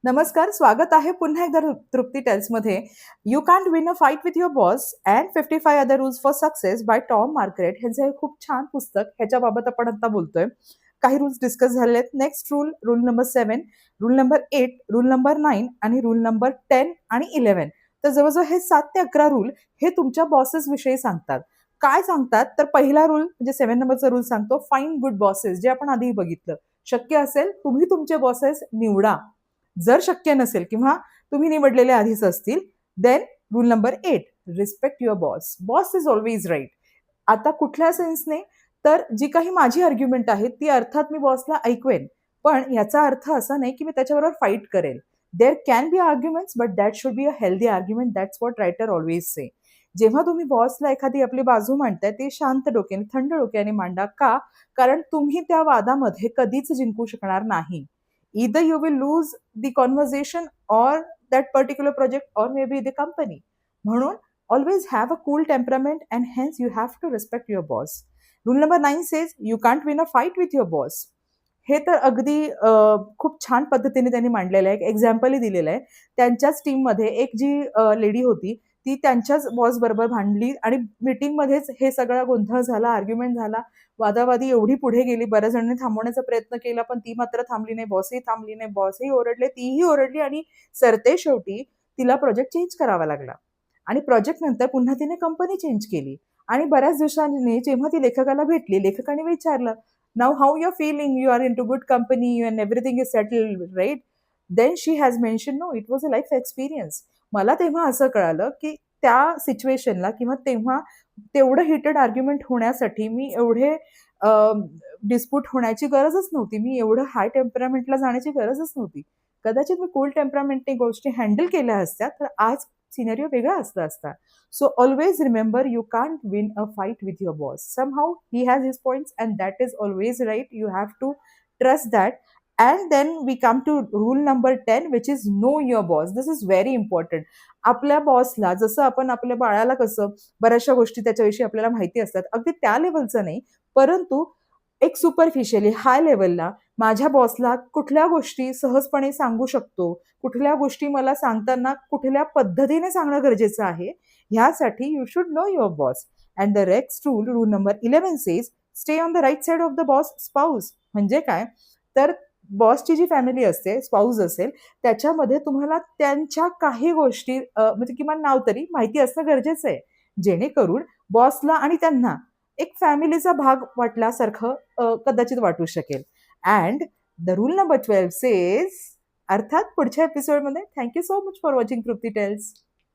नमस्कार, स्वागत आहे पुन्हा एकदा तृप्ती टेल्समध्ये. You can't win a fight with your boss and 55 other rules for success by Tom Markert. ह्याचं हे खूप छान पुस्तक, ह्याच्याबाबत आपण आता बोलतोय. काही रूल्स डिस्कस झाले आहेत. Next rule, rule number 7, rule number 8, rule number 9 आणि रूल नंबर 10 आणि 11. तर जवळजवळ हे 7 ते 11 रूल हे तुमच्या बॉसेस विषयी सांगतात. काय सांगतात तर पहिला रूल म्हणजे 7 नंबरचा रूल सांगतो, फाइंड गुड बॉसेस, जे आपण आधी बघितलं. शक्य असेल तुम्ही तुमचे बॉसेस निवडा. जर शक्य नसेल किंवा तुम्ही निवडलेले आधीच असतील, then rule number 8, respect your boss. Boss is always right. आता कुठल्या सेन्सने, तर जी काही माझी आर्ग्युमेंट आहे ती अर्थात मी बॉसला ऐकवेन, पण याचा अर्थ असा नाही की मी त्याच्याबरोबर फाईट करेल. There can be arguments but that should be a healthy argument. That's what writer always say. जेव्हा तुम्ही बॉसला एखादी आपली बाजू मांडताय ते शांत डोक्याने, थंड डोक्याने मांडा. का? कारण तुम्ही त्या वादामध्ये कधीच जिंकू शकणार नाही. either you will lose the conversation or that particular project or maybe the company. म्हणून always have a cool temperament and hence you have to respect your boss. Rule number 9 says you can't win a fight with your boss. हे तर अगदी खूप छान पद्धतीने त्यांनी मांडलेलं आहे. एक एक्झाम्पलही दिलेलं आहे. त्यांच्याच टीममध्ये एक जी लेडी होती, ती त्यांच्याच बॉस बरोबर भांडली आणि मीटिंगमध्येच हे सगळा गोंधळ झाला, आर्ग्युमेंट झाला. वादावादी एवढी पुढे गेली, बऱ्याच जणांनी थांबवण्याचा प्रयत्न केला, पण ती मात्र थांबली नाही. बॉसही थांबली नाही. बॉसही ओरडले, तीही ओरडली आणि सरतेशेवटी तिला प्रोजेक्ट चेंज करावा लागला. आणि प्रोजेक्ट नंतर पुन्हा तिने कंपनी चेंज केली. आणि बऱ्याच दिवसांनी जेव्हा ती लेखकाला भेटली, लेखकाने विचारलं, "now how you are feeling? You are in too good company and everything is settled, right?" Then she has mention, "no, it was a life experience." मला तेव्हा असं कळालं की त्या सिच्युएशनला किंवा तेव्हा तेवढं हिटेड आर्ग्युमेंट होण्यासाठी मी एवढे डिस्प्यूट होण्याची गरजच नव्हती. मी एवढं हाय टेम्परामेंटला जाण्याची गरजच नव्हती. कदाचित मी कूल टेम्परामेंटने गोष्टी हँडल केल्या असत्या, तर आज सिनेरिओ वेगळा असला असता. So always remember, you can't win a fight with your boss. Somehow he has his points and that is always right. You have to trust that. And then we come to rule number 10, which is know your boss. This is very important. आपल्या बॉसला, जसं आपण आपल्या बाळाला कसं बऱ्याचशा गोष्टी त्याच्याविषयी आपल्याला माहिती असतात, अगदी त्या लेव्हलचं नाही, परंतु एक सुपरफिशियली हाय लेव्हलला माझ्या बॉसला कुठल्या गोष्टी सहजपणे सांगू शकतो, कुठल्या गोष्टी मला सांगताना कुठल्या पद्धतीने सांगणं गरजेचं आहे, ह्यासाठी you should know your boss. And the next rule, rule number 11 says, stay on the right side of the boss spouse. म्हणजे काय, तर बॉसची जी फॅमिली असते, स्पाऊस असेल, त्याच्यामध्ये तुम्हाला त्यांच्या काही गोष्टी म्हणजे किमान नाव तरी माहिती असणं गरजेचं आहे. जेणेकरून बॉसला आणि त्यांना एक फॅमिलीचा भाग वाटल्यासारखं कदाचित वाटू शकेल. And the rule number 12 says, अर्थात पुढच्या एपिसोडमध्ये. Thank you so much for watching Trupti tails.